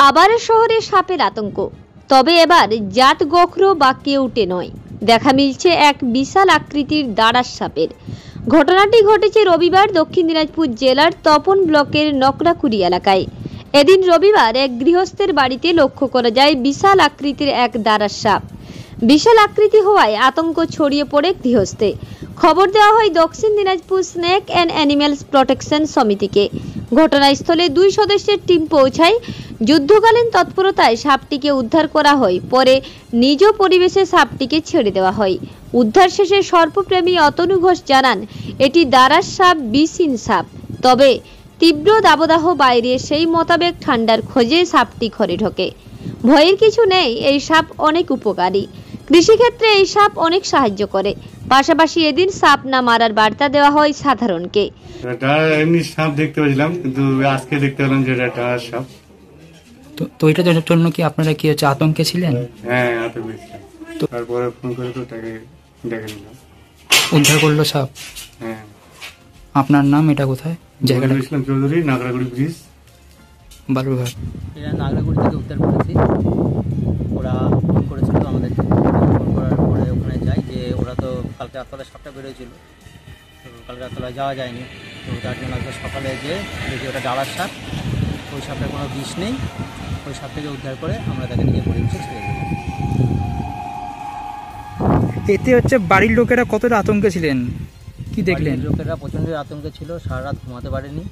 আবার শহরে সাপের আতঙ্ক, তবে এবার জাত গোখরো বা কেউটে নয়, দেখা মিলছে এক বিশাল আকৃতির দাঁড়াস সাপের। ঘটনাটি ঘটেছে রবিবার দক্ষিণ দিনাজপুর জেলার তপন ব্লকের নকরাকুড়ি এলাকায়। এদিন রবিবার এক গৃহস্থের বাড়িতে লক্ষ্য করা যায় বিশাল আকৃতির এক দাঁড়াস সাপ। বিশাল আকৃতি হওয়ায় আতঙ্ক ছড়িয়ে পড়ে গৃহস্থে। খবর দেওয়া হয় Dakshin Dinajpur snake and animals protection সমিতিকে। ঘটনাস্থলে 2 সদস্যের টিম পৌঁছায়। যুদ্ধকালীন তৎপরতায় সাপটিকে উদ্ধার করা হয়, পরে নিজ পরিবেশে সাপটিকে ছেড়ে দেওয়া হয়। উদ্ধার শেষে সর্পপ্রেমী অতনু ঘোষ জানান, এটি দাঁড়াস সাপ বিষহীন সাপ, তবে তীব্র দাবদাহ বাইরে সেই মোতাবেক ঠান্ডার খোঁজে সাপটি ঘরে ঢোকে। ভয়ের কিছু নেই, এই সাপ অনেক উপকারী। কৃষিক্ষেত্রে এই সাপ অনেক সাহায্য করে। পাশাপাশি এদিন সাপ না মারার বার্তা দেওয়া হয় সাধারণকে। এমনি সাপ দেখতে পেয়েছিলাম, কিন্তু আজকে দেখতে পেলাম যে এটা সাপ। তো এটার জন্য কি আপনারা কি হচ্ছে আতঙ্কে ছিলেন? হ্যাঁ, আতঙ্কে ছিলাম। তারপরে ফোন করে তো তাকে ডেকে নিলাম। উদ্ধার করলো সাপ? হ্যাঁ। আপনার নাম? এটা কোথায় জায়গাটা? ইসলাম চৌধুরী, নাগরাগুড়ি ব্রিজ, বালুরঘাট। এটা নাগরাগুড়ি থেকে উদ্ধার করেছি। ওরা ফোন করেছিল আমাদের, ফোন করার পরে ওখানে যাই যে ওরা তো কালকে রাতবেলা সাপটা বেরোয়ছিল, তো কালকে রাতবেলা যাওয়া যায়নি। তো তার জন্য আজকে সকালে যে দেখি ওটা ডালার সাপ, ওই সাপটার কোনো বিষ নেই। ওই সাপটাকে উদ্ধার করে আমরা তাকে নিজের পরিবেশে ছেড়ে দিই। এতে হচ্ছে বাড়ির লোকেরা কতটা আতঙ্কে ছিলেন, কি দেখলেন? লোকেরা প্রচণ্ড আতঙ্কে ছিল, সারা রাত ঘুমাতে পারেনি।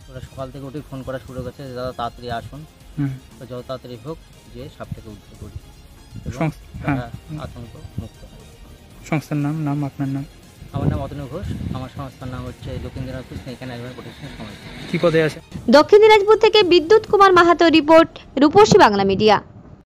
ওরা সকাল থেকে উঠে ফোন করা শুরু করেছে যে দাদা তাড়াতাড়ি আসুন, তো যত তাড়াতাড়ি হোক যে সাপটাকে উদ্ধার করি এবং আতঙ্ক মুক্ত হয়। সংস্থার নাম? আপনার নাম? আমার নাম অতনু ঘোষ। আমার সংস্থার নাম হচ্ছে দক্ষিণ Dinajpur snake and animal protection সমিতি। কি পদে আছে? দক্ষিণ দিনাজপুর থেকে বিদ্যুৎ কুমার মাহাতো রিপোর্ট, রূপসী বাংলা মিডিয়া।